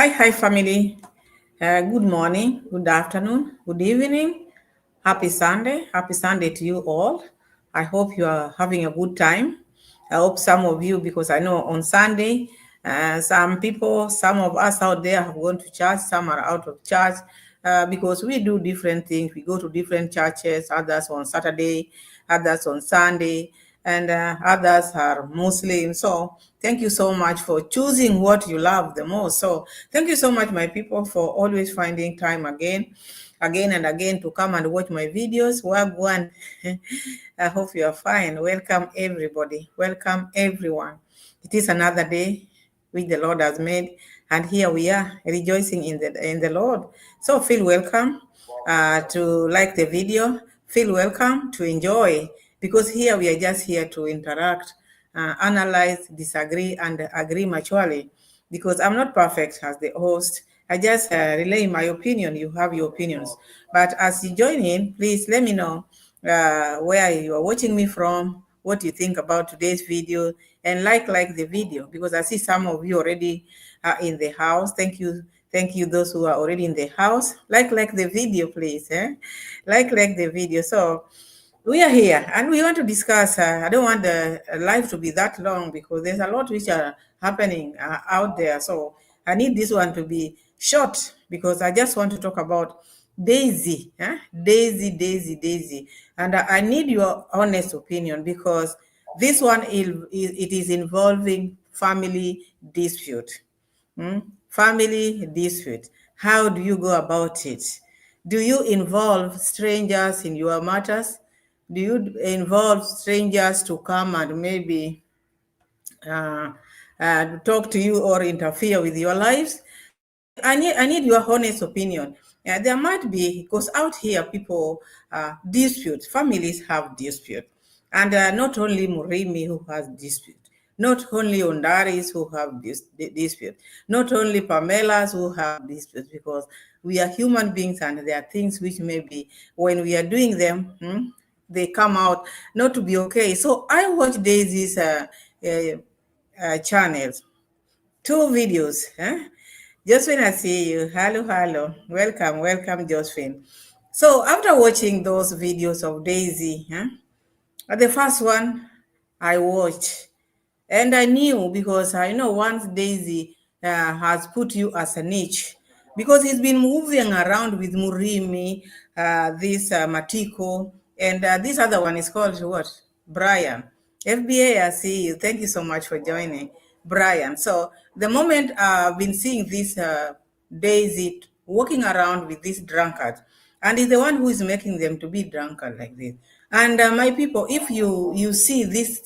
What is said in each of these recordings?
Hi, family. Good morning, good afternoon, good evening. Happy Sunday to you all. I hope you are having a good time. I hope some of you, because I know on Sunday, some people, some of us out there have gone to church, some are out of church because we do different things. We go to different churches, others on Saturday, others on Sunday, and others are Muslim. So thank you so much for choosing what you love the most. So thank you so much, my people, for always finding time again and again to come and watch my videos. Wagwan. I hope you are fine. Welcome everybody. Welcome everyone. It is another day which the Lord has made, and here we are rejoicing in the Lord. So feel welcome to like the video. Feel welcome to enjoy, because here we are just here to interact, analyze, disagree, and agree mutually. Because I'm not perfect as the host. I just relay my opinion. You have your opinions. But as you join in, please let me know where you are watching me from, what you think about today's video, and like the video, because I see some of you already in the house. Thank you, those who are already in the house. Like the video, please. Like the video. So we are here and we want to discuss. I don't want the life to be that long because there's a lot which are happening out there. So I need this one to be short because I just want to talk about Daisy, Daisy, and I need your honest opinion because this one it is involving family dispute. Family dispute. How do you go about it? Do you involve strangers in your matters? Do you involve strangers to come and maybe uh, talk to you or interfere with your lives? I need your honest opinion. There might be, because out here people dispute, families have dispute, and not only Murimi who has dispute, not only Ondaris who have dispute, not only Pamela's who have dispute, because we are human beings and there are things which maybe when we are doing them, they come out not to be okay. So I watch Daisy's channels, two videos. Josephine, I see you. Hello. Welcome, Josephine. So after watching those videos of Daisy, the first one I watched, and I knew, because I know once Daisy has put you as a niche, because he's been moving around with Murimi, this Matiko, and this other one is called what? Brian. FBA, I see you. Thank you so much for joining, Brian. So the moment I've been seeing this Daisy walking around with this drunkard, and he's the one who is making them to be drunkard like this. And my people, if you see this,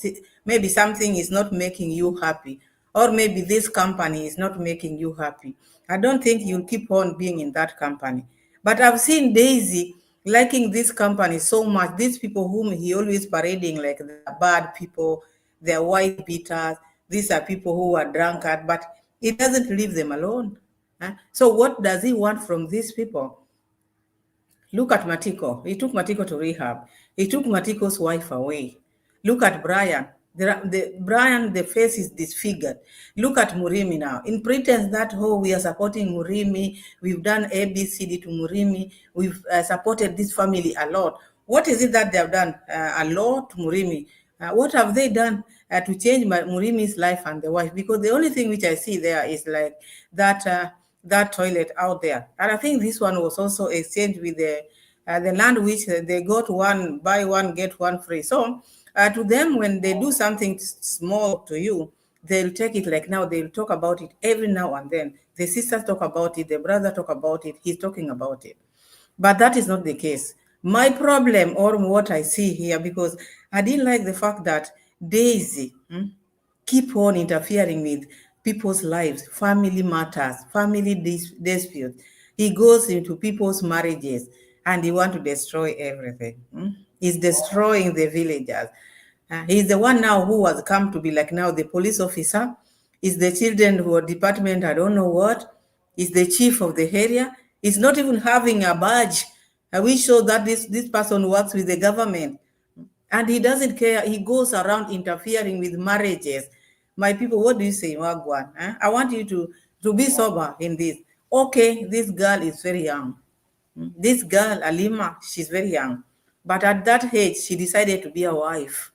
maybe something is not making you happy, or maybe this company is not making you happy, I don't think you'll keep on being in that company. But I've seen Daisy liking this company so much. These people whom he always parading like they're bad people, they're white beaters, these are people who are drunkard, but he doesn't leave them alone. So what does he want from these people? Look at Matiko. He took Matiko to rehab. He took Matiko's wife away. Look at Brian. Brian, the face is disfigured. Look at Murimi now. In pretense that, oh, we are supporting Murimi, we've done ABCD to Murimi, we've supported this family a lot. What is it that they have done? A lot to Murimi. What have they done to change Murimi's life and the wife? Because the only thing which I see there is like that. That toilet out there. And I think this one was also exchanged with the land which they got one, buy one, get one free. So to them, when they do something small to you, they'll take it like now, they'll talk about it every now and then. The sisters talk about it, the brother talk about it, he's talking about it. But that is not the case. My problem, or what I see here, because I didn't like the fact that Daisy keep on interfering with people's lives, family matters, family disputes. He goes into people's marriages and he want to destroy everything. He's destroying the villagers. He's the one now who has come to be like now the police officer. Is the children who are department, I don't know what. Is the chief of the area. He's not even having a badge. We show that this person works with the government. And he doesn't care. He goes around interfering with marriages. My people, what do you say, Wagwan? I want you to be sober in this. Okay, this girl is very young. This girl, Alima, she's very young. But at that age, she decided to be a wife.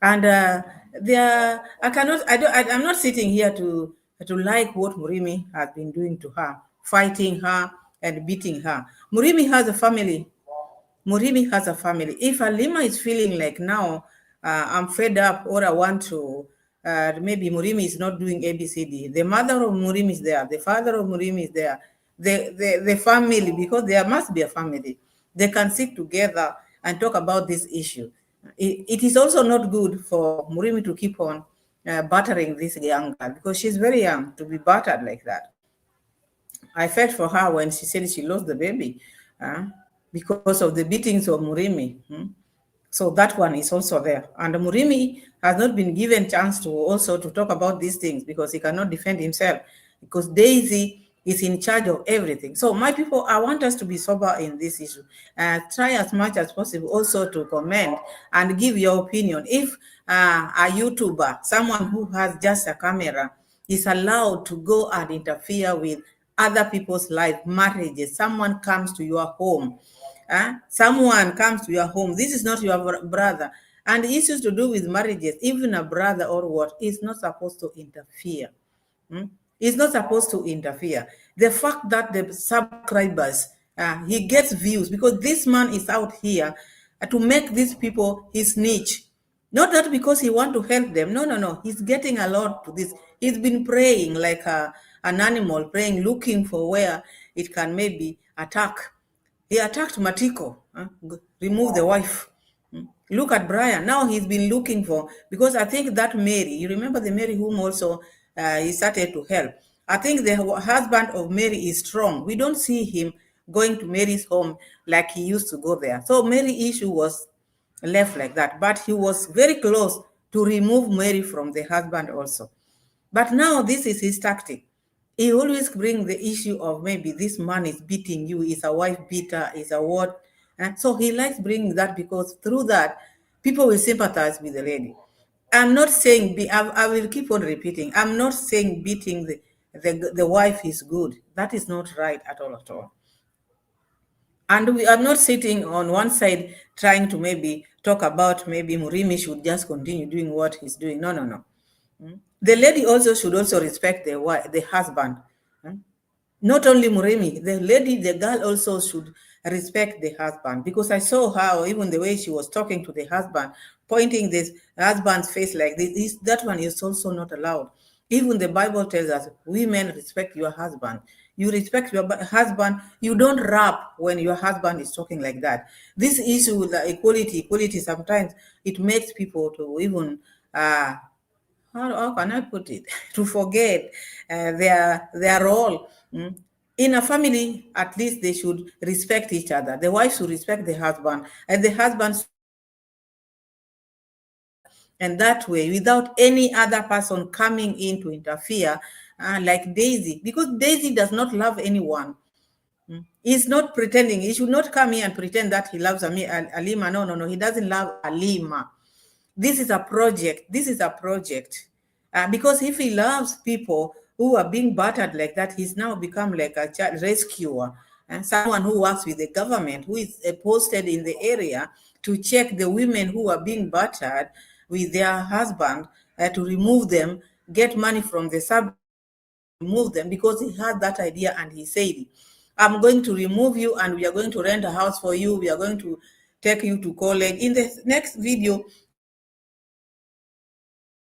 And there, I'm not sitting here to like what Murimi has been doing to her, fighting her and beating her. Murimi has a family. Muribi has a family. If Alima is feeling like now I'm fed up or I want to, maybe Murimi is not doing ABCD. The mother of Murimi is there. The father of Murimi is there. The family, because there must be a family. They can sit together and talk about this issue. It is also not good for Murimi to keep on battering this young girl because she's very young to be battered like that. I felt for her when she said she lost the baby uh, because of the beatings of Murimi. So that one is also there. And Murimi has not been given chance to also to talk about these things because he cannot defend himself because Daisy is in charge of everything. So my people, I want us to be sober in this issue. Try as much as possible also to comment and give your opinion. If a YouTuber, someone who has just a camera, is allowed to go and interfere with other people's life, marriages, someone comes to your home, someone comes to your home, this is not your brother, and issues to do with marriages, even a brother or what, is not supposed to interfere. It's not supposed to interfere. The fact that the subscribers, he gets views because this man is out here to make these people his niche. Not that because he want to help them. No, no, no. He's getting a lot to this. He's been praying like an animal, praying, looking for where it can maybe attack. He attacked Matiko, remove the wife. Look at Brian. Now he's been looking for, because I think that Mary, you remember the Mary whom also he started to help. I think the husband of Mary is strong. We don't see him going to Mary's home like he used to go there. So Mary issue was left like that. But he was very close to remove Mary from the husband also. But now this is his tactic. He always bring the issue of maybe this man is beating you, is a wife beater, is a what. And so he likes bringing that because through that, people will sympathize with the lady. I'm not saying, I will keep on repeating, I'm not saying beating the wife is good. That is not right at all, at all. And we are not sitting on one side trying to maybe talk about maybe Murimi should just continue doing what he's doing. No, no, no. The lady also should also respect the husband. Not only Murimi, the lady, the girl also should respect the husband, because I saw how even the way she was talking to the husband, pointing this husband's face like this, that one is also not allowed. Even the Bible tells us, women, respect your husband. You respect your husband. You don't rap when your husband is talking like that. This issue with the equality, sometimes it makes people to even how can I put it? To forget their role. In a family, at least they should respect each other. The wife should respect the husband, and the husband should and that way, without any other person coming in to interfere, like Daisy, because Daisy does not love anyone. He's not pretending. He should not come here and pretend that he loves Alima. No, no, no. He doesn't love Alima. This is a project. This is a project. Because if he loves people who are being battered like that, he's now become like a child rescuer and someone who works with the government, who is posted in the area to check the women who are being battered with their husband, to remove them, get money from the sub, remove them, because he had that idea and he said, I'm going to remove you and we are going to rent a house for you. We are going to take you to college. In the next video,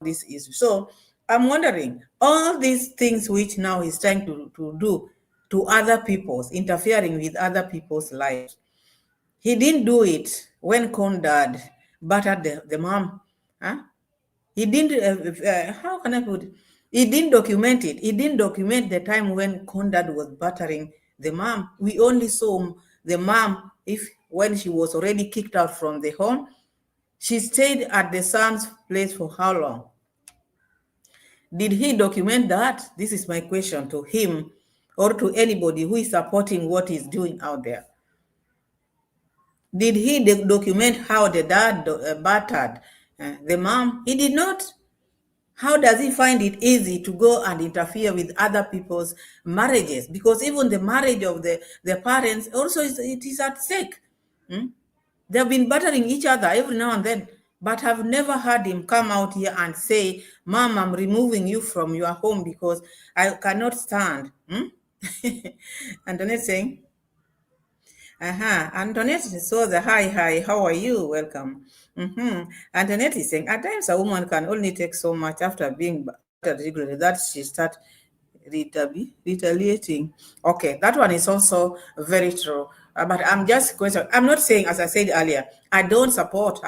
this issue. So I'm wondering, all these things which now he's trying to do to other people's, interfering with other people's lives. He didn't do it when Condad battered the mom. He didn't, how can I put it? He didn't document it. He didn't document the time when Condad was battering the mom. We only saw the mom when she was already kicked out from the home. She stayed at the son's place for how long? Did he document that? This is my question to him or to anybody who is supporting what he's doing out there. Did he document how the dad battered the mom? He did not. How does he find it easy to go and interfere with other people's marriages? Because even the marriage of the parents also it is at stake. Hmm? They have been battering each other every now and then, but I've never heard him come out here and say, Mom, I'm removing you from your home because I cannot stand. Hmm? Antoinette saying, Antoinette saw the hi, how are you? Welcome. Antoinette is saying, at times a woman can only take so much after being battered regularly that she start retaliating. Okay, that one is also very true. But I'm just question. I'm not saying, as I said earlier, I don't support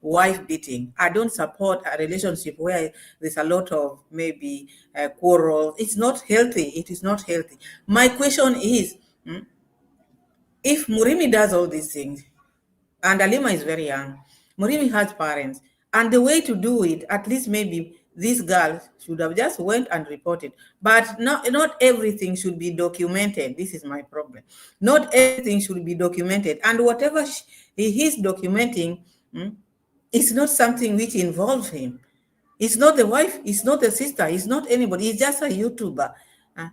wife beating. I don't support a relationship where there's a lot of maybe quarrel. It's not healthy. It is not healthy. My question is, if Murimi does all these things, and Alima is very young, Murimi has parents, and the way to do it, at least maybe this girl should have just went and reported. But not everything should be documented. This is my problem. Not everything should be documented, and whatever he is documenting, is not something which involves him. It's not the wife, it's not the sister, it's not anybody. He's just a YouTuber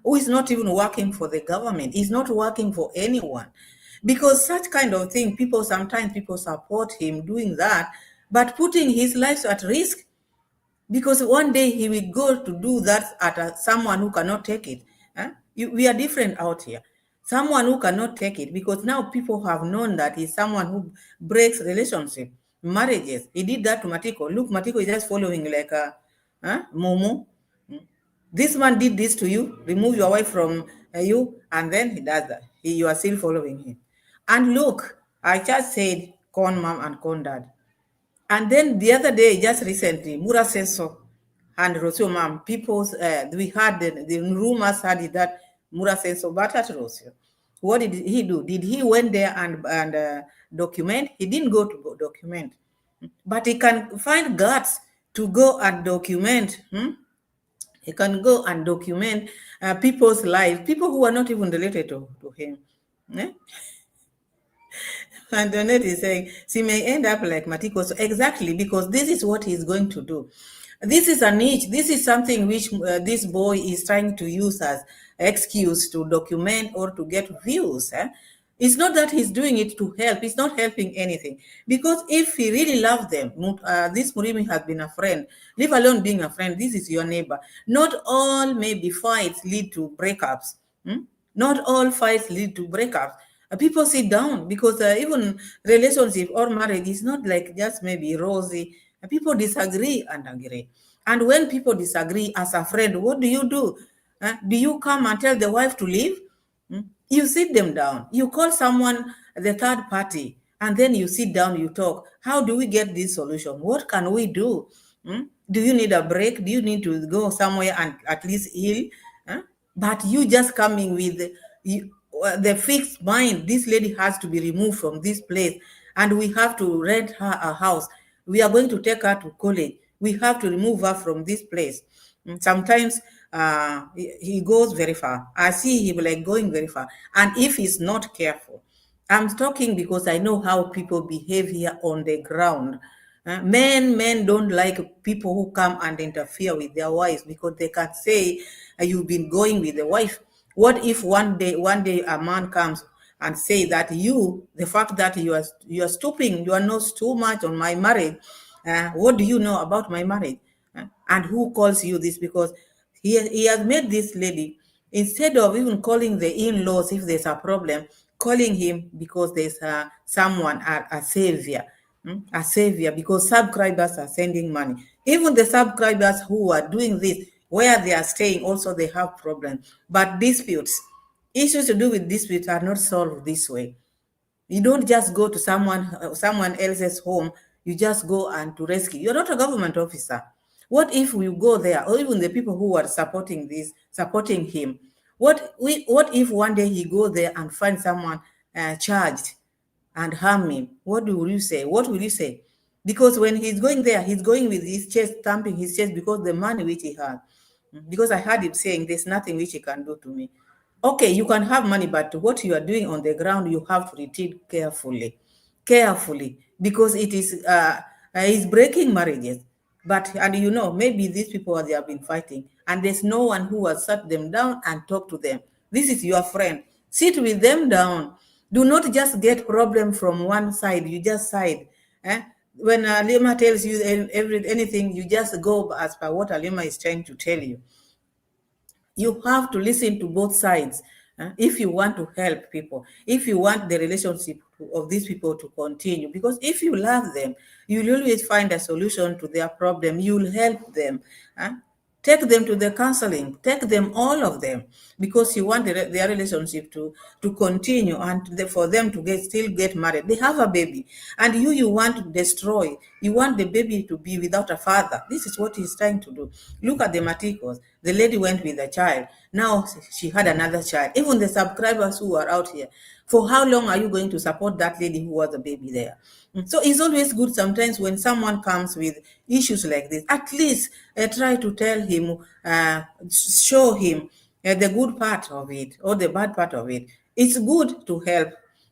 who is not even working for the government. He's not working for anyone. Because such kind of thing, sometimes people support him doing that, but putting his life at risk because one day he will go to do that at someone who cannot take it. We are different out here. Someone who cannot take it because now people have known that he's someone who breaks relationship, marriages. He did that to Matiko. Look, Matiko is just following like a Momo. This man did this to you, remove your wife from you, and then he does that. You are still following him. And look, I just said con mom and con dad. And then the other day, just recently, Mura says so, and Rosio mom, we had the rumors had it that Mura says so, but at Rosio. What did he do? Did he went there and document? He didn't go to document, but he can find guts to go and document. He can go and document people's lives, people who are not even related to him. Eh? And Donette is saying she may end up like Matiko. So exactly, because this is what he's going to do. This is a niche. This is something which this boy is trying to use as excuse to document or to get views. It's not that he's doing it to help. It's not helping anything. Because if he really loved them, this Murimi has been a friend, leave alone being a friend, this is your neighbor. Not all maybe fights lead to breakups. Not all fights lead to breakups. People sit down because even relationship or marriage is not like just maybe rosy. People disagree and agree. And when people disagree as a friend, what do you do? Do you come and tell the wife to leave? You sit them down. You call someone, the third party, and then you sit down, you talk. How do we get this solution? What can we do? Do you need a break? Do you need to go somewhere and at least heal? But you just coming with the fixed mind, this lady has to be removed from this place and we have to rent her a house. We are going to take her to college. We have to remove her from this place. Sometimes he goes very far. I see him like going very far. And if he's not careful, I'm talking because I know how people behave here on the ground. Men don't like people who come and interfere with their wives because they can say you've been going with the wife. What if one day a man comes and say that the fact that you are stooping, you are not too much on my marriage. What do you know about my marriage? And who calls you this? Because he has made this lady, instead of even calling the in-laws if there's a problem, calling him because there's someone, a savior. A savior, because subscribers are sending money. Even the subscribers who are doing this, where they are staying, also they have problems. But issues to do with disputes are not solved this way. You don't just go to someone else's home. You just go and to rescue. You're not a government officer. What if we go there, or even the people who are supporting him? What if one day he go there and find someone charged and harm him? What will you say? What will you say? Because when he's going there, he's going with his chest, thumping his chest because the money which he had. Because I heard him saying, "There's nothing which he can do to me." Okay, you can have money, but what you are doing on the ground, you have to retreat carefully, because it is breaking marriages. But, and you know, maybe these people they have been fighting, and there's no one who has sat them down and talked to them. This is your friend. Sit with them down. Do not just get problem from one side. You just side. Eh? When Alima tells you anything, you just go as per what Alima is trying to tell you. You have to listen to both sides, if you want to help people, if you want the relationship of these people to continue. Because if you love them, you'll always find a solution to their problem. You'll help them. Take them to the counseling, take them, all of them, because you want their relationship to continue, and for them to still get married. They have a baby, and you want to destroy. You want the baby to be without a father. This is what he's trying to do. Look at the Maticos. The lady went with a child. Now she had another child. Even the subscribers who are out here, for how long are you going to support that lady who was a baby there? So it's always good sometimes when someone comes with issues like this, at least try to tell him, show him the good part of it or the bad part of it. It's good to help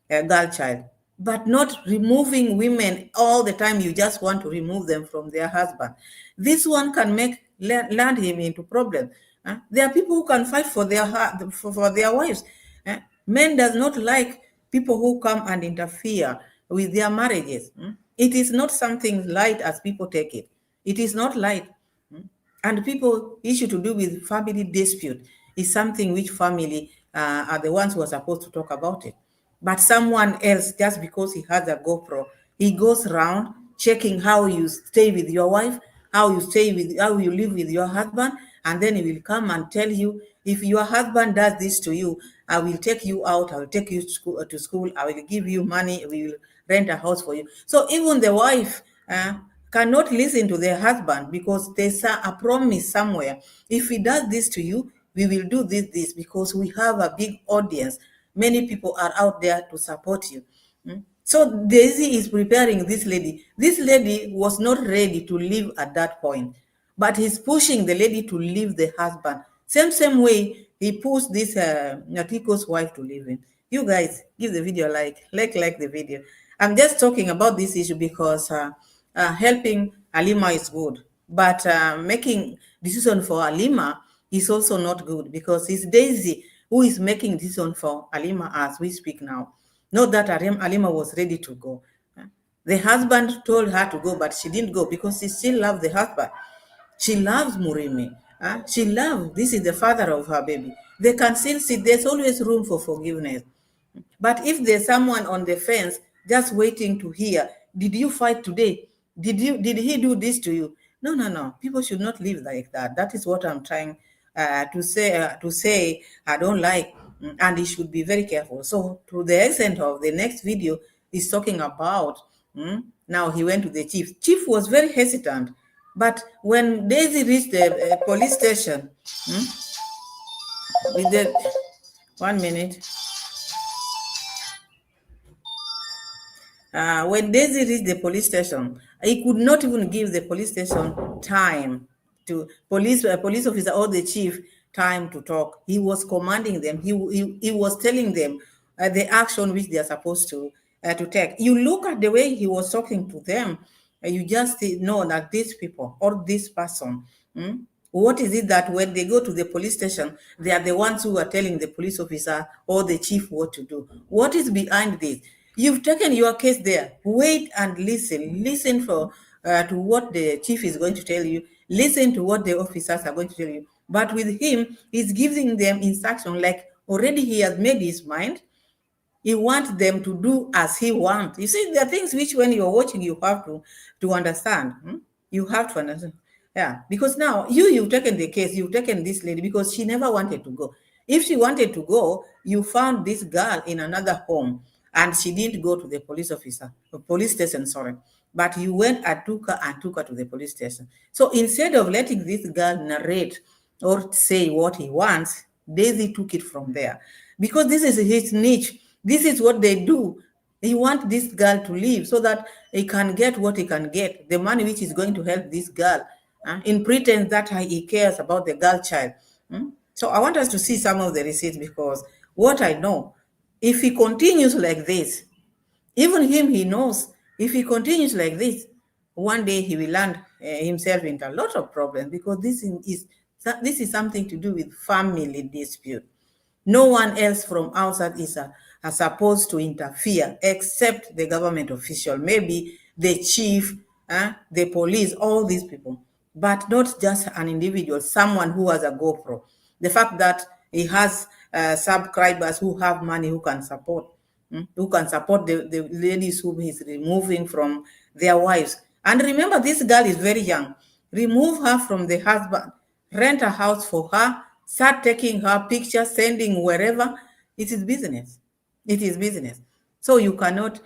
a girl child, but not removing women all the time. You just want to remove them from their husband. This one can land him into problems. There are people who can fight for their wives. Men does not like people who come and interfere with their marriages. It is not something light as people take it. It is not light. And people issue to do with family dispute is something which family are the ones who are supposed to talk about it. But someone else, just because he has a GoPro, he goes around checking how you stay with your wife, how you live with your husband, and then he will come and tell you, if your husband does this to you, I will take you out, I will take you to school, I will give you money, we will rent a house for you. So even the wife cannot listen to their husband, because there's a promise somewhere. If he does this to you, we will do this, because we have a big audience. Many people are out there to support you. So Daisy is preparing this lady. This lady was not ready to leave at that point, but he's pushing the lady to leave the husband. Same way he pushed this Natiko's wife to leave him. You guys, give the video a like the video. I'm just talking about this issue because helping Alima is good, but making decision for Alima is also not good, because it's Daisy who is making decision for Alima as we speak now. Not that Alima was ready to go. The husband told her to go, but she didn't go because she still loved the husband. She loves Murimi. She loves, this is the father of her baby. They can still see, there's always room for forgiveness. But if there's someone on the fence just waiting to hear, did you fight today? Did he do this to you? No. People should not live like that. That is what I'm trying to say. I don't like, and he should be very careful. So to the extent of the next video is talking about, now he went to the chief. Chief was very hesitant, but when Daisy reached the police station, with the 1 minute. When Daisy reached the police station, he could not even give the police station time to police officer or the chief time to talk. He was commanding them. He was telling them the action which they are supposed to take. You look at the way he was talking to them, you just know that these people or this person. What is it that when they go to the police station, they are the ones who are telling the police officer or the chief what to do? What is behind this? You've taken your case there. Wait and listen. Listen for to what the chief is going to tell you. Listen to what the officers are going to tell you. But with him, he's giving them instruction like already he has made his mind. He wants them to do as he wants. You see, there are things which when you're watching, you have to understand. You have to understand. Yeah, because now you've taken the case, you've taken this lady because she never wanted to go. If she wanted to go, you found this girl in another home and she didn't go to the police station, sorry. But you went and took her to the police station. So instead of letting this girl narrate or say what he wants, Daisy took it from there. Because this is his niche. This is what they do. He wants this girl to leave so that he can get what he can get, the money which is going to help this girl, in pretense that he cares about the girl child. So I want us to see some of the receipts, because what I know, if he continues like this, even him, he knows, if he continues like this, one day he will land himself into a lot of problems, because this is something to do with family dispute. No one else from outside are supposed to interfere except the government official, maybe the chief, the police, all these people, but not just an individual, someone who has a GoPro. The fact that he has subscribers who have money, who can support the ladies who he's removing from their wives. And remember, this girl is very young. Remove her from the husband, rent a house for her, start taking her pictures, sending wherever. It is business. It is business. So you cannot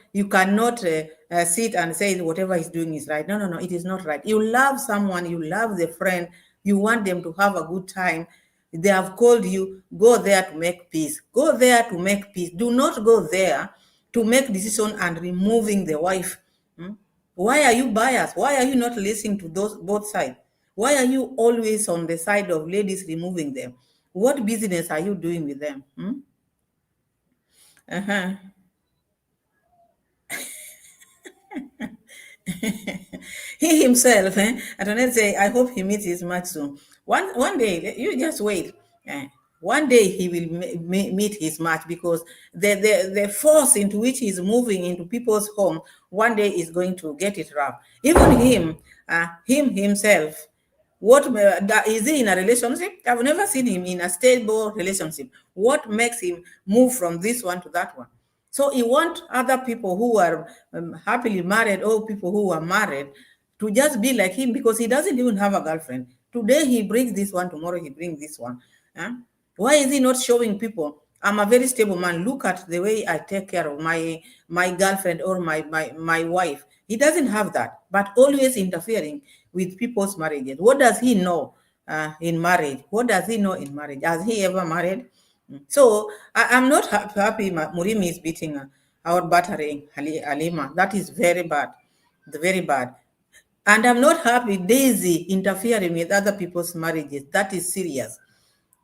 sit and say whatever he's doing is right. No, no, no, it is not right. You love someone, you love the friend, you want them to have a good time. They have called you, go there to make peace. Go there to make peace. Do not go there to make decision and removing the wife. Hmm? Why are you biased? Why are you not listening to those both sides? Why are you always on the side of ladies removing them? What business are you doing with them? Hmm? Uh-huh. He himself, I don't know, say, I hope he meets his match soon. One day, you just wait. eh, One day he will meet his match, because the force into which he's moving into people's home, one day is going to get it rough. Even him himself, is he in a relationship? I've never seen him in a stable relationship. What makes him move from this one to that one? So he want other people who are happily married, or people who are married, to just be like him, because he doesn't even have a girlfriend. Today he brings this one, tomorrow he brings this one. Huh? Why is he not showing people, I'm a very stable man. Look at the way I take care of my girlfriend or my wife. He doesn't have that, but always interfering with people's marriages. What does he know in marriage? What does he know in marriage? Has he ever married? So I'm not happy Murimi is beating out battering Halima. That is very bad. Very bad. And I'm not happy Daisy interfering with other people's marriages. That is serious.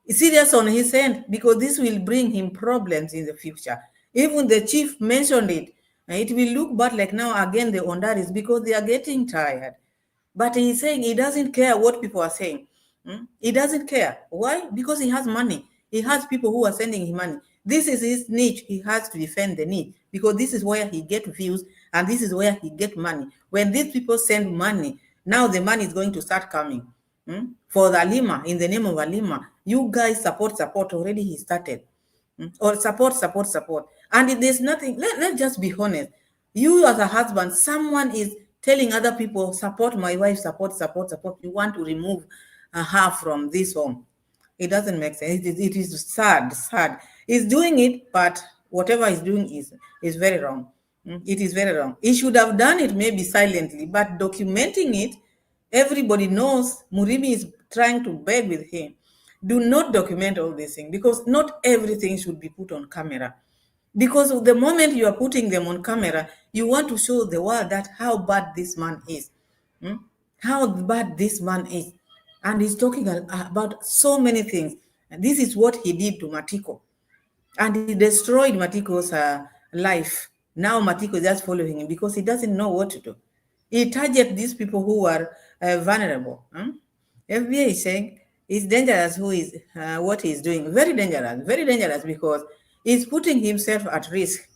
It's serious on his end, because this will bring him problems in the future. Even the chief mentioned it. It will look bad, like now again the Ondaris, because they are getting tired. But he's saying he doesn't care what people are saying. He doesn't care. Why? Because he has money. He has people who are sending him money. This is his niche. He has to defend the niche, because this is where he get views and this is where he get money. When these people send money, now the money is going to start coming. For the Alima, in the name of Alima, you guys support already. He started. Or support. And there's nothing, let's just be honest. You as a husband, someone is telling other people, support my wife, support. You want to remove her from this home. It doesn't make sense. It is sad. He's doing it, but whatever he's doing is very wrong. It is very wrong. He should have done it maybe silently, but documenting it, everybody knows Murimi is trying to beg with him. Do not document all these things, because not everything should be put on camera. Because the moment you are putting them on camera, you want to show the world that how bad this man is. How bad this man is. And he's talking about so many things. And this is what he did to Matiko. And he destroyed Matiko's life. Now Matiko is just following him because he doesn't know what to do. He targets these people who are vulnerable. FBI is saying it's dangerous what he's doing. Very dangerous, because he's putting himself at risk.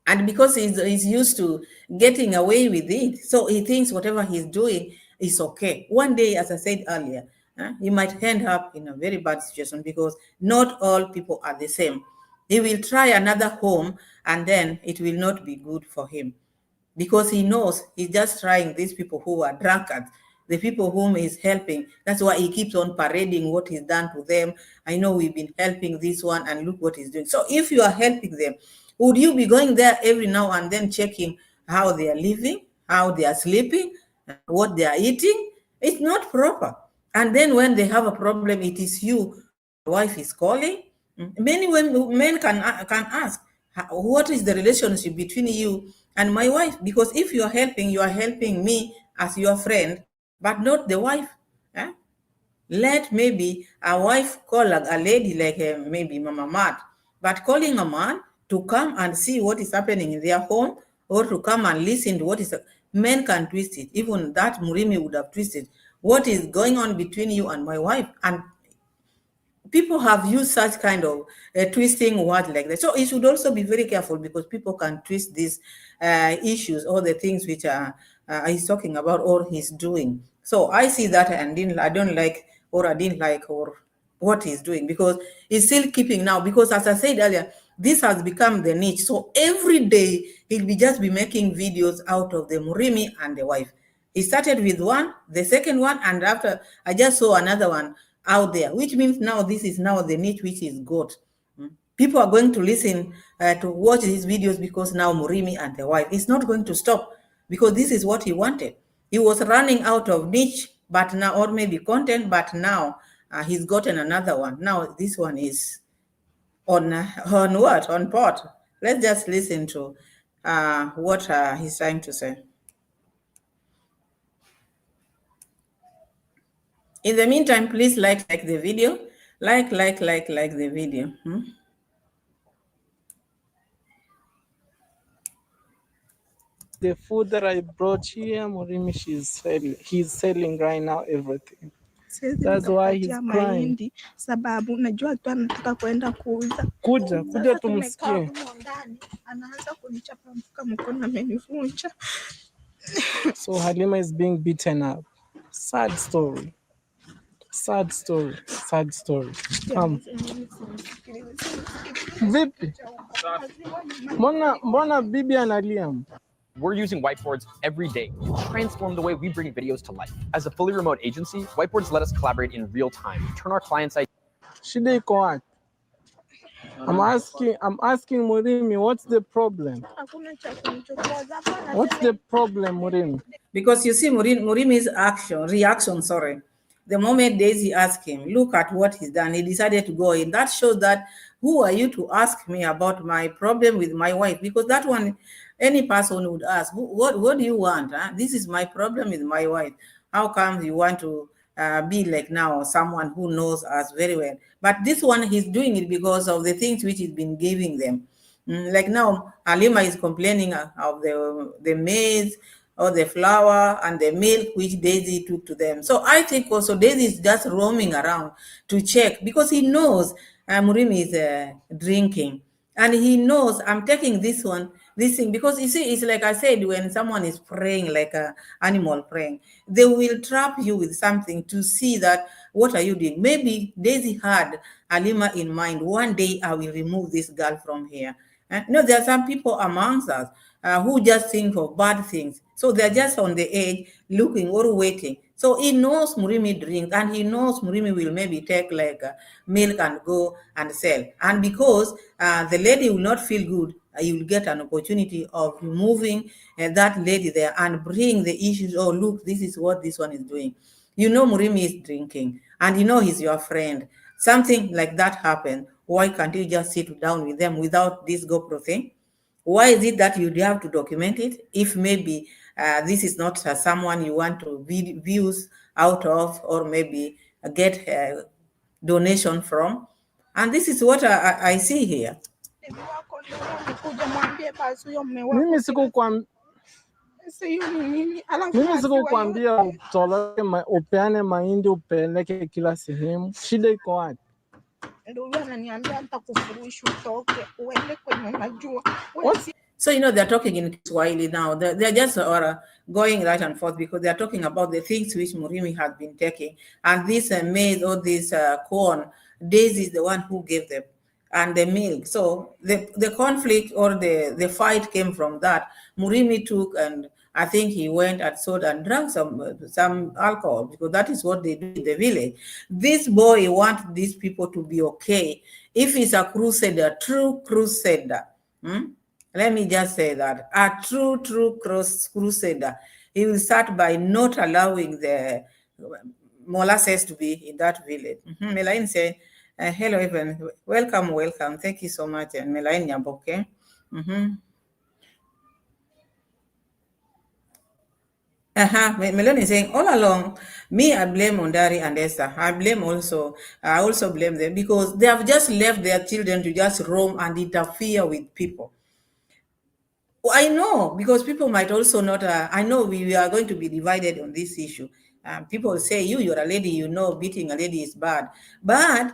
And because he's used to getting away with it, so he thinks whatever he's doing is okay. One day, as I said earlier, he might end up in a very bad situation, because not all people are the same. He will try another home, and then it will not be good for him, because he knows he's just trying these people who are drunkards, the people whom he's helping. That's why he keeps on parading what he's done to them. I know we've been helping this one, and look what he's doing. So if you are helping them, would you be going there every now and then checking how they are living, how they are sleeping, what they are eating? It's not proper. And then when they have a problem, it is you, your wife is calling. Many men can ask, what is the relationship between you and my wife? Because if you are helping me as your friend, but not the wife. Let maybe a wife call a lady like maybe Mama Mat, but calling a man to come and see what is happening in their home, or to come and listen to what is Men can twist it. Even that Murimi would have twisted. What is going on between you and my wife? And people have used such kind of twisting word like that. So you should also be very careful because people can twist these issues or the things which he's talking about or he's doing. So I see that and I don't like or I didn't like or what he's doing because he's still keeping now because as I said earlier, this has become the niche. So every day he'll be just be making videos out of the Murimi and the wife. He started with one, the second one, and after I just saw another one out there, which means now this is now the niche which is good. People are going to listen to watch these videos because now Murimi and the wife is not going to stop because this is what he wanted. He was running out of niche, but now, or maybe content, but now he's gotten another one. Now this one is on what? On pot. Let's just listen to what he's trying to say. In the meantime, please like the video. Like the video. The food that I brought here, Murimis he's selling right now everything. That's why he's crying. Sababu najua tu anataka kwenda kuuza. Kuja tumsikie. Anaanza kunichapa mpaka mkono amenivunja. So Halima is being beaten up. Sad story. Vipi? Mbona bibi analia? We're using whiteboards every day to transform the way we bring videos to life. As a fully remote agency, whiteboards let us collaborate in real time, turn our clients' ideas. Shida iko wapi? I'm asking Murimi, what's the problem? What's the problem, Murimi? Because you see Murimi's reaction, the moment Daisy asked him, look at what he's done, he decided to go in. That shows that who are you to ask me about my problem with my wife? Because that one, any person would ask, what do you want? Huh? This is my problem with my wife. How come you want to be like now someone who knows us very well? But this one, he's doing it because of the things which he's been giving them. Like now, Halima is complaining of the maize or the flour and the milk which Daisy took to them. So I think also Daisy is just roaming around to check because he knows Murimi is drinking. And he knows I'm taking this thing, because you see, it's like I said, when someone is praying like an animal praying, they will trap you with something to see that what are you doing. Maybe Daisy had Halima in mind. One day I will remove this girl from here. No, there are some people amongst us who just think of bad things. So they're just on the edge looking or waiting. So he knows Murimi drinks and he knows Murimi will maybe take like milk and go and sell. And because the lady will not feel good, you will get an opportunity of removing that lady there and bring the issues. Oh, look, this is what this one is doing. You know Murimi is drinking and you know he's your friend. Something like that happened. Why can't you just sit down with them without this GoPro thing? Why is it that you have to document it if maybe this is not someone you want to views out of or maybe get a donation from? And this is what I see here. Mimi sikukwambia utoloke upeane mahindi upeleke kila sehemu. Shida iko wapi? So, they're talking in Kiswahili now. They're just going right and forth because they're talking about the things which Murimi has been taking. And this maize or this corn, Daisy is the one who gave them. And the milk. So the conflict or the fight came from that. Murimi took and I think he went and sold and drank some alcohol because that is what they do in the village. This boy wants these people to be okay. If he's a crusader, true crusader, let me just say that, a true crusader, he will start by not allowing the molasses to be in that village. Melaine said, hello, Evan. Welcome. Thank you so much. And Melaine Nyamboke. Melanie is saying, all along, me, I blame Ondari and Esther. I also blame them because they have just left their children to just roam and interfere with people. I know, because people might also not. I know we are going to be divided on this issue. People say, you're a lady, beating a lady is bad. But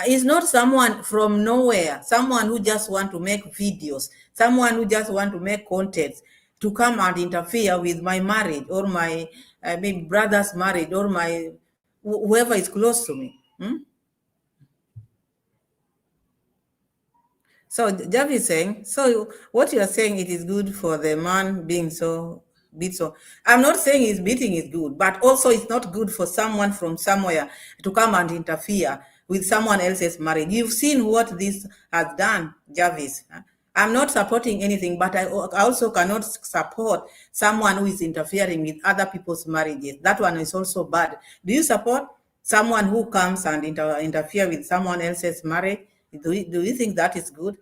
it's not someone from nowhere, someone who just want to make videos, someone who just want to make content to come and interfere with my marriage, or my maybe brother's marriage, or my whoever is close to me. So Javi is saying, so what you are saying, it is good for the man being so beat. So I'm not saying his beating is good, but also it's not good for someone from somewhere to come and interfere with someone else's marriage. You've seen what this has done, Jarvis. I'm not supporting anything, but I also cannot support someone who is interfering with other people's marriages. That one is also bad. Do you support someone who comes and interfere with someone else's marriage? Do you think that is good?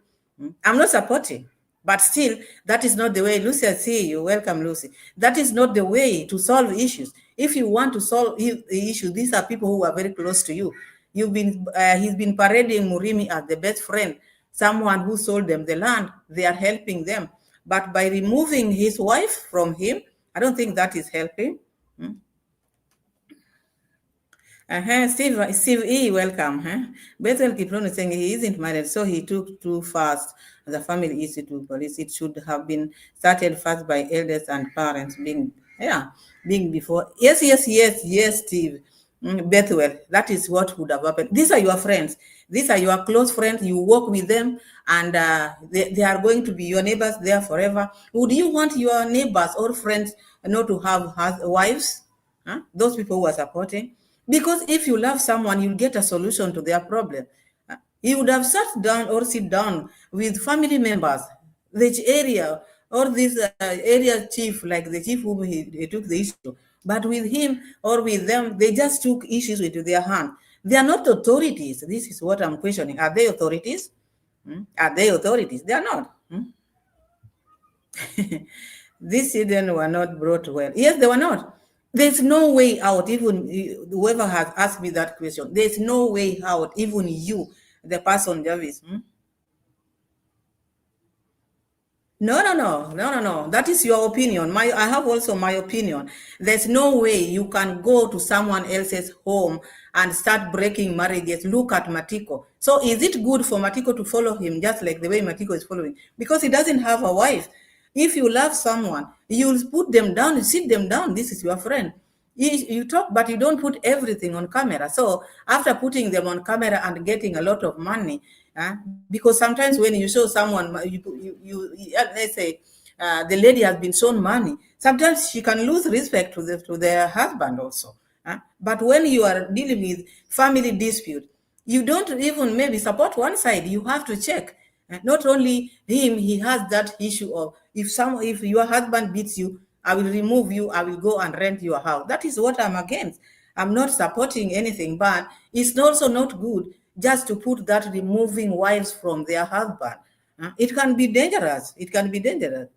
I'm not supporting, but still, that is not the way. Lucy, I see you. Welcome, Lucy. That is not the way to solve issues. If you want to solve the issue, these are people who are very close to you. He's been parading Murimi as the best friend, someone who sold them the land. They are helping them. But by removing his wife from him, I don't think that is helping. Steve E, welcome. Bethel Kiprono is saying he isn't married, so he took too fast. The family issue to police. It should have been started first by elders and parents being before. Yes, Steve. Bethel, that is what would have happened. These are your friends. These are your close friends. You work with them, and they are going to be your neighbors there forever. Would you want your neighbors or friends not to have wives? Those people who are supporting. Because if you love someone, you'll get a solution to their problem. You would have sat down or sit down with family members, the area, or this area chief, like the chief whom he took the issue. But with him or with them, they just took issues into their hand. They are not authorities. This is what I'm questioning. Are they authorities? Are they authorities? They are not. These children were not brought well. Yes, they were not. There's no way out. Even whoever has asked me that question, there's no way out. Even you, the person, Jarvis. No. That is your opinion. I have also my opinion. There's no way you can go to someone else's home and start breaking marriages. Look at Matiko. So is it good for Matiko to follow him just like the way Matiko is following? Because he doesn't have a wife. If you love someone, you'll put them down, you sit them down. This is your friend. You talk, but you don't put everything on camera. So after putting them on camera and getting a lot of money, because sometimes when you show someone, let's say the lady has been shown money, sometimes she can lose respect to their husband also. But when you are dealing with family dispute, you don't even maybe support one side. You have to check. Not only him, he has that issue of if your husband beats you, I will remove you, I will go and rent your house. That is what I'm against. I'm not supporting anything, but it's also not good just to put that removing wives from their husband. It can be dangerous. It can be dangerous.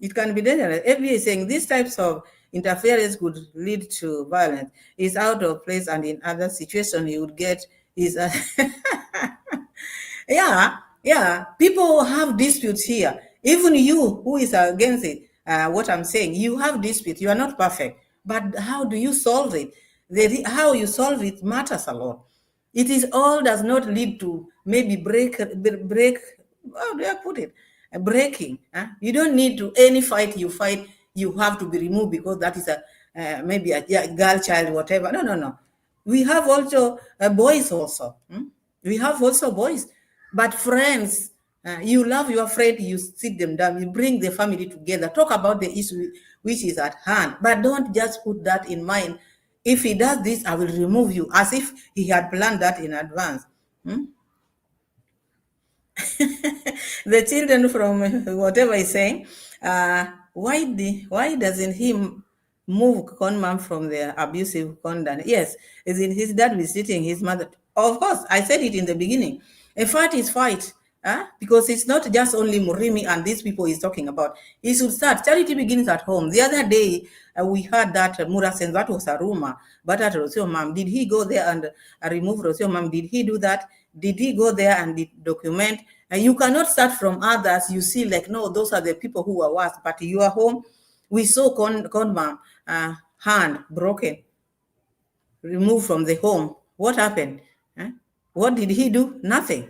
It can be dangerous. FBA is saying these types of interference could lead to violence. It's out of place, and in other situations you would get is yeah. People have disputes here. Even you, who is against it, what I'm saying, you have disputes. You are not perfect, but how do you solve it? How you solve it matters a lot. It is all does not lead to maybe break. How do I put it? Breaking. You don't need to any fight you fight. You have to be removed because that is maybe a girl child, whatever. No. We have also boys also. We have also boys, but friends. You love your friend, you sit them down, you bring the family together, talk about the issue which is at hand, but don't just put that in mind. If he does this, I will remove you, as if he had planned that in advance. The children from whatever he's saying, why doesn't he move Conman from the abusive conduct? Yes, is in his dad visiting his mother. Of course, I said it in the beginning. A fight is fight. Because it's not just only Murimi and these people he's talking about. He should start. Charity begins at home. The other day, we heard that Murasen, that was a rumor, but at Rosio Mom, did he go there and remove Rosio Mom? Did he do that? Did he go there and document? And you cannot start from others. You see, like, no, those are the people who are worse. But you are home. We saw Conman hand broken, removed from the home. What happened? Huh? What did he do? Nothing.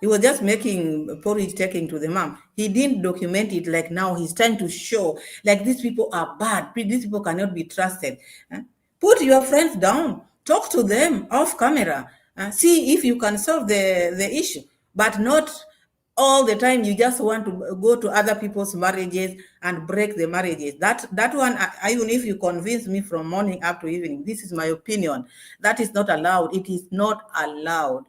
He was just making porridge, taking to the mom. He didn't document it. Like now he's trying to show, like, these people are bad. These people cannot be trusted. Huh? Put your friends down. Talk to them off camera. See if you can solve the issue, but not all the time. You just want to go to other people's marriages and break the marriages. That one, even if you convince me from morning up to evening, this is my opinion. That is not allowed. It is not allowed.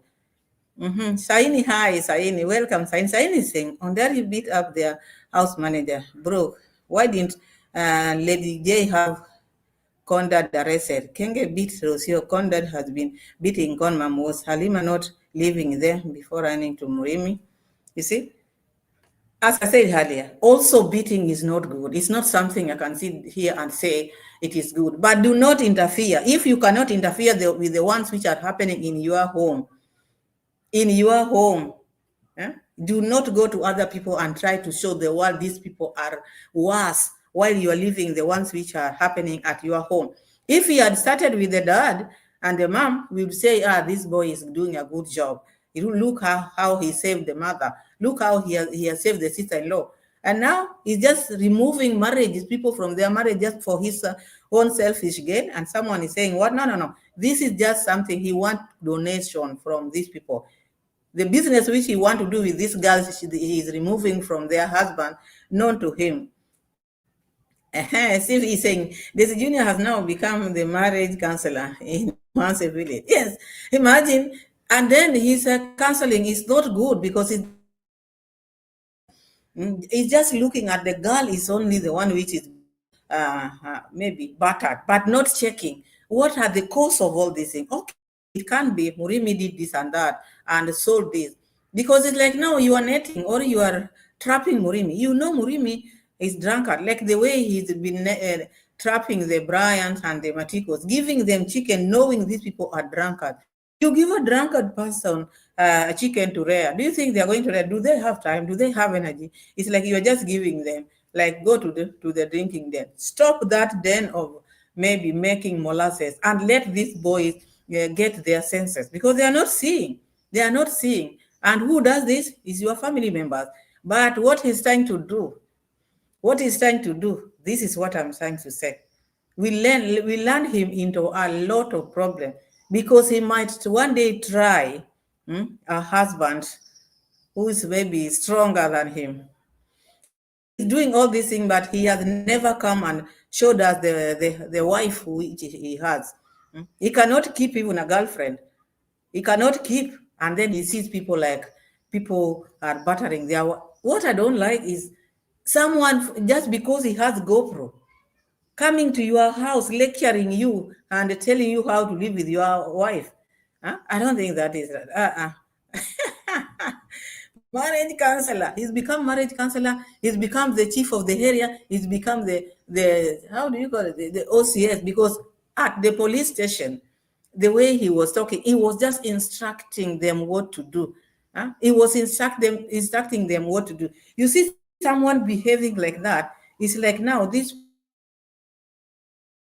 Saini, hi, Saini. Welcome, Saini. Saini is saying, on there you beat up their house manager. Bro, why didn't Lady J have Conrad arrested? Kenge beat Rosio. Conrad has been beating Conmam. Was Halima not living there before running to Murimi? You see? As I said earlier, also beating is not good. It's not something I can sit here and say it is good. But do not interfere. If you cannot interfere with the ones which are happening in your home, do not go to other people and try to show the world these people are worse while you are living the ones which are happening at your home. If he had started with the dad and the mom, we would say, this boy is doing a good job. You look how he saved the mother. Look how he has saved the sister-in-law. And now he's just removing marriages, people from their marriage just for his own selfish gain. And someone is saying, what? No. This is just something he wants donation from these people. The business which he want to do with these girls, he is removing from their husband, known to him. See, he's saying, this junior has now become the marriage counselor in Manse village. Yes, imagine. And then his counseling is not good because it's just looking at the girl is only the one which is maybe battered, but not checking what are the cause of all these things. Okay, it can be Murimi did this and that and sold this. Because it's like now you are netting or you are trapping Murimi. You know Murimi is drunkard, like the way he's been trapping the Bryans and the Maticos, giving them chicken, knowing these people are drunkard. You give a drunkard person a chicken to rear. Do you think they are going to rear? Do they have time? Do they have energy? It's like you are just giving them, like, go to the drinking den. Stop that den of maybe making molasses and let these boys get their senses, because they are not seeing. They are not seeing. And who does this is your family members. But what he's trying to do, this is what I'm trying to say. We land him into a lot of problems because he might one day try a husband who is maybe stronger than him. He's doing all these things, but he has never come and showed us the wife which he has. He cannot keep even a girlfriend. He cannot keep, and then he sees people are battering their. What I don't like is someone, just because he has GoPro, coming to your house, lecturing you and telling you how to live with your wife. I don't think that is right. Marriage counselor. He's become marriage counselor. He's become the chief of the area. He's become the how do you call it? The OCS, because at the police station, the way he was talking, he was just instructing them what to do. He was instructing them what to do. You see someone behaving like that, it's like now this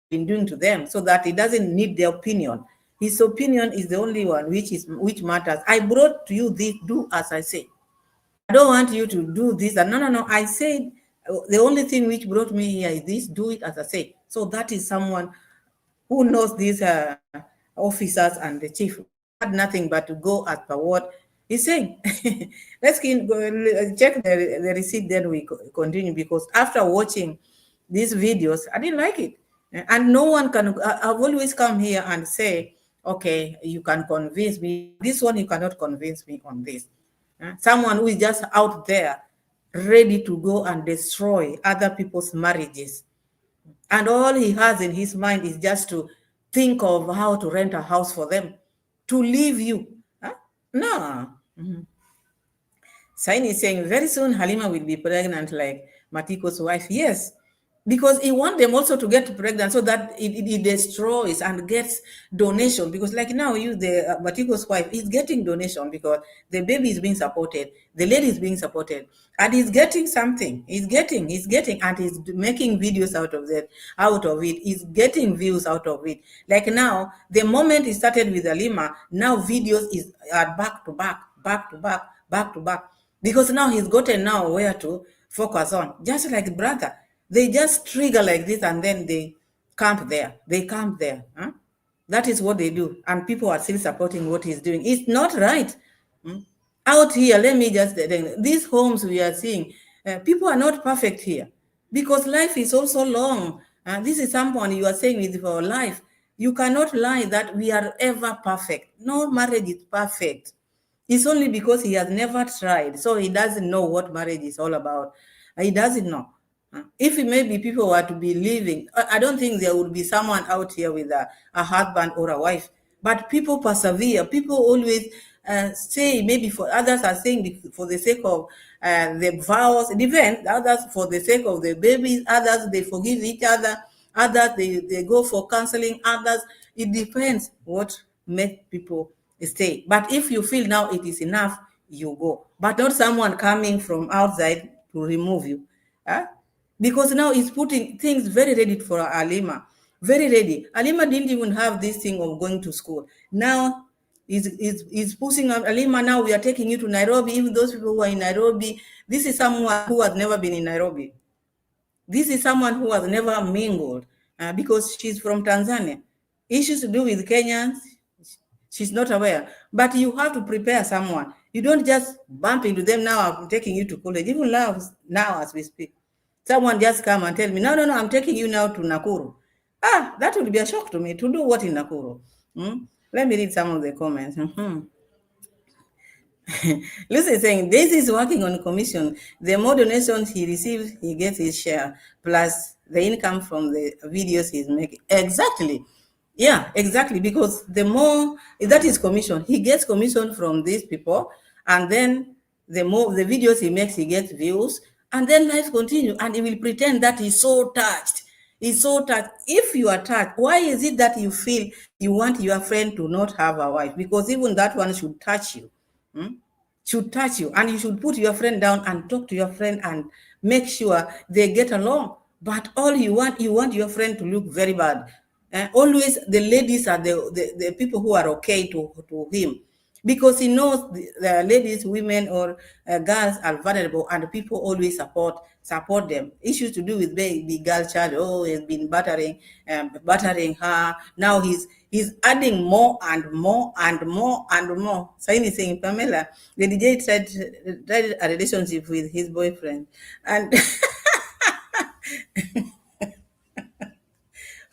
been doing to them, so that he doesn't need their opinion. His opinion is the only one which matters. I brought to you this, do as I say. I don't want you to do this. And no. I said the only thing which brought me here is this, do it as I say. So that is someone who knows these officers and the chief. Had nothing but to go as per what he's saying. Let's go, check the receipt, then we continue, because after watching these videos, I didn't like it. And no one can, I've always come here and say, okay, you can convince me. This one, you cannot convince me on this. Someone who is just out there ready to go and destroy other people's marriages. And all he has in his mind is just to think of how to rent a house for them, to leave you. No. Saini is saying, very soon Halima will be pregnant like Matiko's wife. Yes, because he want them also to get pregnant so that it destroys and gets donation. Because like now, you the Batiko's wife is getting donation because the baby is being supported, the lady is being supported, and he's getting something. He's getting, and he's making videos out of it. He's getting views out of it. Like now, the moment he started with Alima, now videos are back to back, back to back, back to back, because now he's gotten now where to focus on. Just like brother, they just trigger like this and then they camp there. They camp there. Huh? That is what they do. And people are still supporting what he's doing. It's not right. Hmm? Out here, let me just, these homes we are seeing, people are not perfect here because life is also long. This is someone you are saying with for life. You cannot lie that we are ever perfect. No marriage is perfect. It's only because he has never tried. So he doesn't know what marriage is all about. He doesn't know. If maybe people were to be living, I don't think there would be someone out here with a husband or a wife. But people persevere. People always say, maybe for others are saying for the sake of the vows, it depends. Others for the sake of the babies, others they forgive each other, others they go for counseling, others it depends what makes people stay. But if you feel now it is enough, you go. But not someone coming from outside to remove you. Huh? Because now he's putting things very ready for Alima. Very ready. Alima didn't even have this thing of going to school. Now he's pushing Alima. Now we are taking you to Nairobi. Even those people who are in Nairobi, this is someone who has never been in Nairobi. This is someone who has never mingled because she's from Tanzania. Issues to do with Kenyans, she's not aware. But you have to prepare someone. You don't just bump into them. Now I'm taking you to college. Even now as we speak, someone just come and tell me, no, I'm taking you now to Nakuru. That would be a shock to me. To do what in Nakuru? Let me read some of the comments. Lucy is saying, this is working on commission. The more donations he receives, he gets his share, plus the income from the videos he's making. Exactly. Yeah, exactly. Because the more, that is commission. He gets commission from these people, and then the more the videos he makes, he gets views, and then life continues, and he will pretend that he's so touched. He's so touched. If you are touched, why is it that you feel you want your friend to not have a wife? Because even that one should touch you. Should touch you, and you should put your friend down and talk to your friend and make sure they get along. But all you want your friend to look very bad. Always the ladies are the people who are okay to him, because he knows the ladies, women, or girls are vulnerable, and people always support them. Issues to do with the girl child. Oh, he's been battering her. Now he's adding more and more and more and more. So anything, Pamela, the DJ tried a relationship with his boyfriend, and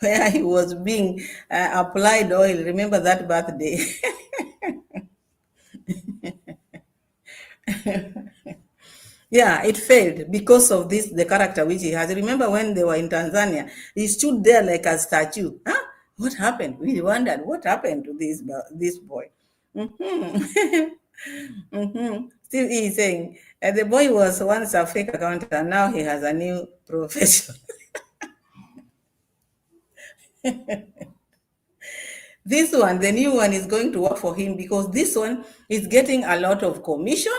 where he was being applied oil. Remember that birthday? Yeah, it failed because of the character which he has. Remember when they were in Tanzania, he stood there like a statue. Huh? What happened? We wondered what happened to this boy. Still, he's saying the boy was once a fake accountant, and now he has a new profession. This one, the new one, is going to work for him because this one is getting a lot of commission,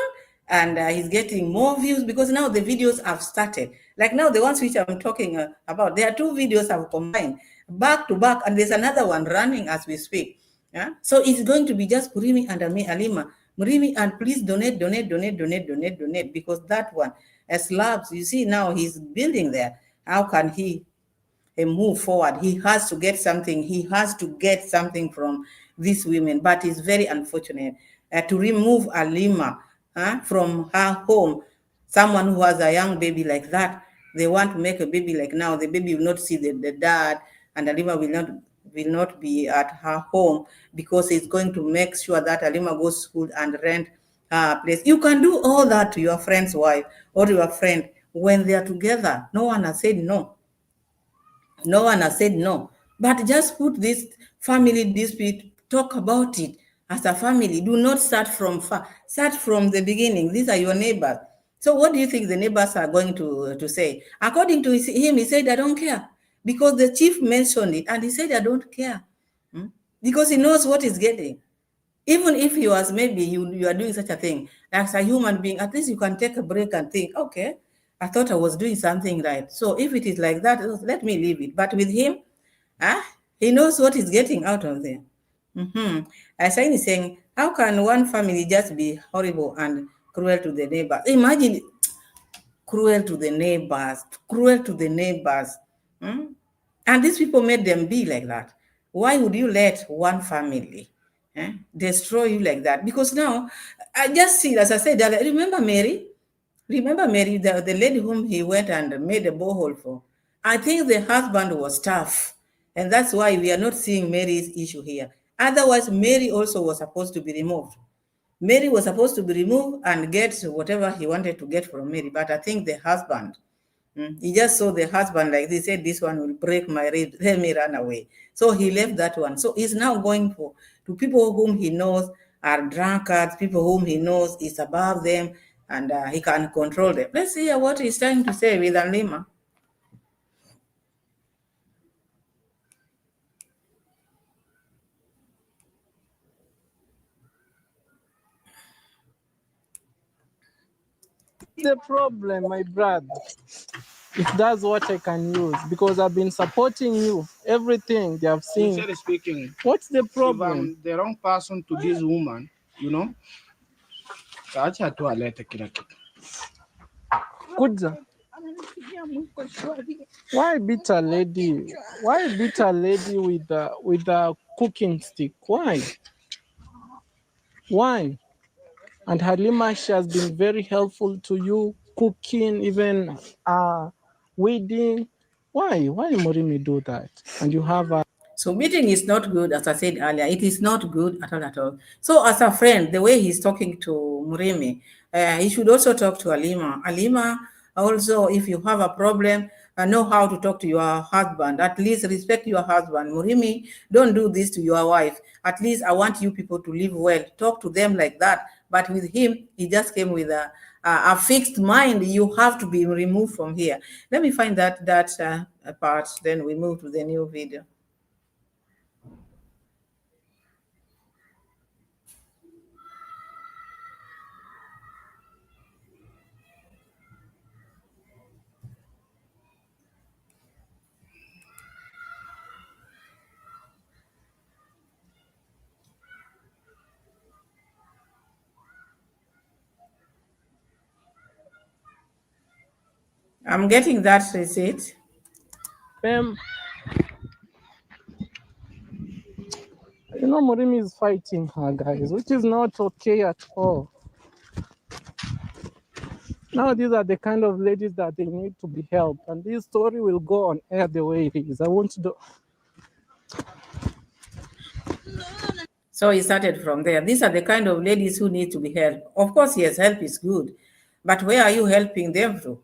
and he's getting more views because now the videos have started. Like now, the ones which I'm talking about, there are two videos I've combined back to back, and there's another one running as we speak. Yeah, so it's going to be just Murimi and Alima. Murimi, and please donate, because that one, slabs, you see now he's building there. How can he move forward? He has to get something. He has to get something from these women. But it's very unfortunate to remove Alima from her home. Someone who has a young baby like that, they want to make a baby like now. The baby will not see the dad, and Alima will not be at her home because it's going to make sure that Alima goes to school and rent a place. You can do all that to your friend's wife or your friend when they are together. No one has said no. No one has said no. But just put this family dispute, talk about it as a family. Do not start from far. Start from the beginning. These are your neighbors. So what do you think the neighbors are going to say? According to him, he said, I don't care. Because the chief mentioned it and he said, I don't care. Because he knows what he's getting. Even if he was maybe you are doing such a thing, as a human being, at least you can take a break and think, okay, I thought I was doing something right. So if it is like that, let me leave it. But with him, he knows what he's getting out of there. Asain is saying, how can one family just be horrible and cruel to the neighbors? Imagine cruel to the neighbors, cruel to the neighbors. And these people made them be like that. Why would you let one family destroy you like that? Because now, I just see, as I said, remember Mary? Remember Mary, the lady whom he went and made a borehole for? I think the husband was tough. And that's why we are not seeing Mary's issue here. Otherwise, Mary also was supposed to be removed. Mary was supposed to be removed and get whatever he wanted to get from Mary. But I think the husband, he just saw the husband like this, said, this one will break my rib, let me run away. So he left that one. So he's now going to people whom he knows are drunkards, people whom he knows is above them, and he can control them. Let's hear what he's trying to say with Alima. The problem, my brother, if that's what I can use, because I've been supporting you, everything they have seen. Sincerely speaking, What's the if problem? I'm the wrong person to this woman, you know, acha tu alete kila kitu. Kuja. Why beat a lady? Why beat a lady with a cooking stick? Why? Why? And Halima, she has been very helpful to you, cooking, even weeding. Why Murimi do that? And you have a... So meeting is not good, as I said earlier. It is not good at all, at all. So as a friend, the way he's talking to Murimi, he should also talk to Alima. Alima, also, if you have a problem, know how to talk to your husband. At least respect your husband. Murimi, don't do this to your wife. At least I want you people to live well. Talk to them like that. But with him, he just came with a fixed mind. You have to be removed from here. Let me find that part. Then we move to the new video. I'm getting that receipt. You know, Murimi is fighting her, guys, which is not okay at all. Now, these are the kind of ladies that they need to be helped. And this story will go on air the way it is. I want to do... So he started from there. These are the kind of ladies who need to be helped. Of course, yes, help is good. But where are you helping them to?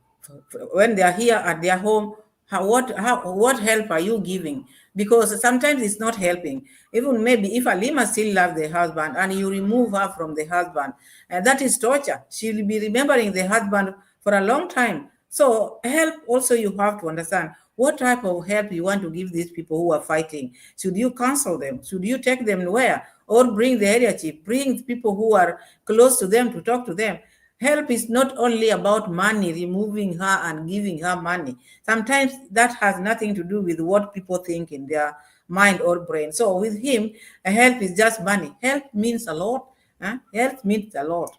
When they are here at their home, what help are you giving? Because sometimes it's not helping. Even maybe if Alima still loves the husband and you remove her from the husband, that is torture. She'll be remembering the husband for a long time. So help also, you have to understand what type of help you want to give these people who are fighting. Should you counsel them? Should you take them where? Or bring the area chief, bring people who are close to them to talk to them. Help is not only about money, removing her and giving her money. Sometimes that has nothing to do with what people think in their mind or brain. So with him, help is just money. Help means a lot. Help means a lot.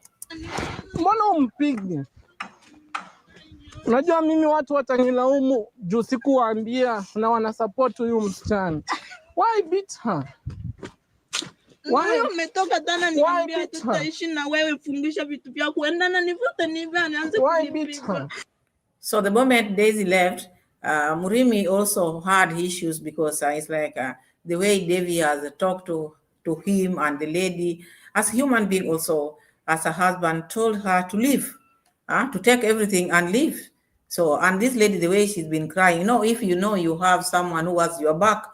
Mbona umpige? Unajua mimi watu watanilaumu juu sikuwaambia na wanasupport huyu msichana. Why beat her? Why umetoka tena niambia tutaishi na wewe, fundisha vitu vyako, endana nivute nive anaanza kunipiga. So the moment Daisy left, Murimi also had issues because it's like the way Davy has talked to him and the lady, as a human being also, as a husband, told her to leave, to take everything and leave. So, and this lady, the way she's been crying, if you have someone who has your back,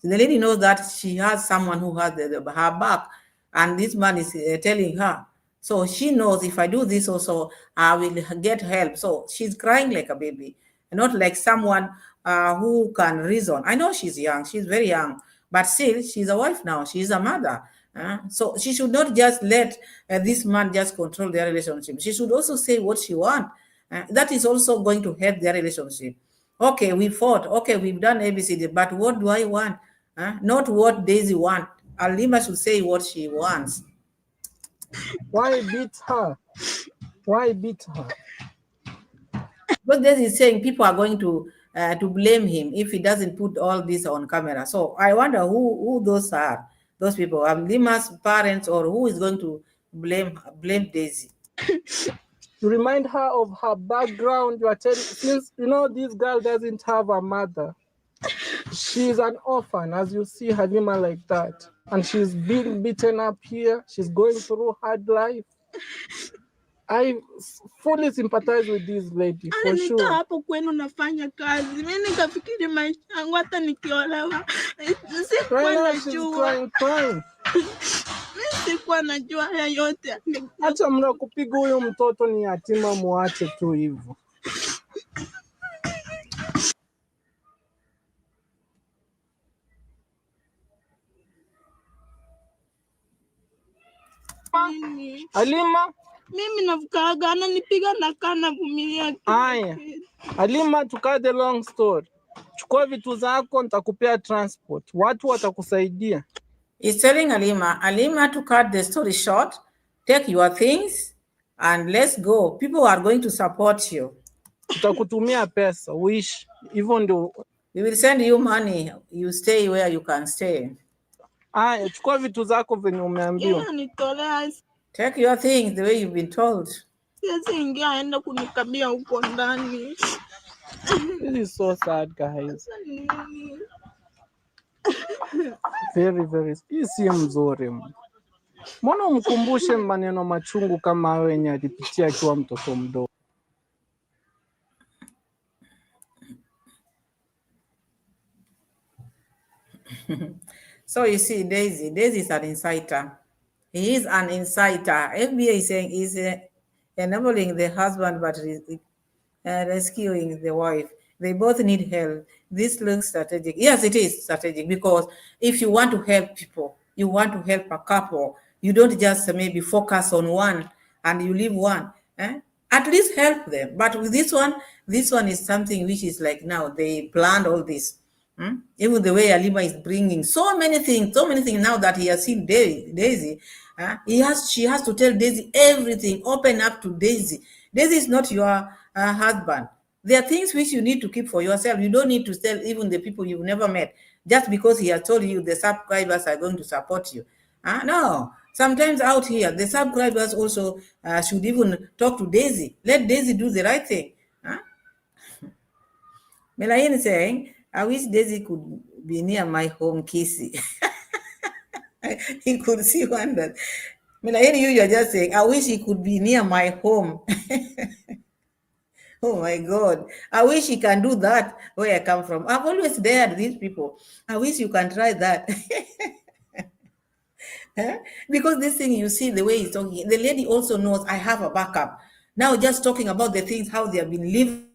the lady knows that she has someone who has her back, and this man is telling her, So she knows if I do this also, I will get help. So she's crying like a baby, not like someone who can reason. I know she's young, she's very young, but still, she's a wife now, she's a mother. So she should not just let this man just control their relationship. She should also say what she wants. That is also going to help their relationship. Okay, we fought. Okay, we've done ABCD, but what do I want? Not what Daisy wants. Alima should say what she wants. Why beat her? Why beat her? But this is saying people are going to blame him if he doesn't put all this on camera. So I wonder who those are, those people. Lima's parents, or who is going to blame Daisy? You remind her of her background. You are telling, since you know this girl doesn't have a mother, she's an orphan, as you see Halima like that, and she's being beaten up here. She's going through hard life. I fully sympathize with this lady for sure. Hapo kwenu nafanya kazi, mimi nikafikiri maisha yangu hata nikiolewa sikuwa najua. Sikuwa najua haya yote. Acha mna kupiga huyo mtoto, ni yatima, muache tu hivyo. Halima, mimi navukaga ananipiga na kana vumilia. Aya, Halima, to cut the long story, chukua vitu zako, nitakupea transport, watu watakusaidia. He's telling Halima to cut the story short, take your things and let's go. People are going to support you. Tutakutumia pesa, wish hivyo ndio. We will send you money, you stay where you can stay. Aya, chukua vitu zako venye umeambiwa. Take your things the way you've been told. Ingia aenda kunikabia huko ndani. This is so sad, guys. Very, very. Hii si mzuri. Mbona umkumbushe maneno machungu kama hayo yenye alipitia akiwa mtoto mdogo? So you see, Daisy is an insider. He is an insider. FBI is saying he's enabling the husband, but rescuing the wife. They both need help. This looks strategic. Yes, it is strategic, because if you want to help people, you want to help a couple, you don't just maybe focus on one and you leave one. At least help them. But with this one is something which is like now they planned all this. Even the way Halima is bringing so many things now that he has seen Daisy, she has to tell Daisy everything, open up to Daisy. Daisy is not your husband. There are things which you need to keep for yourself. You don't need to tell even the people you've never met, just because he has told you the subscribers are going to support you. No, sometimes out here, the subscribers also should even talk to Daisy. Let Daisy do the right thing. Melaine is saying, I wish Daisy could be near my home, Kissy. He could see one that. Melaine, you are just saying, I wish he could be near my home. Oh my God. I wish he can do that where I come from. I've always dared these people. I wish you can try that. Because this thing, you see the way he's talking, the lady also knows I have a backup. Now just talking about the things, how they have been living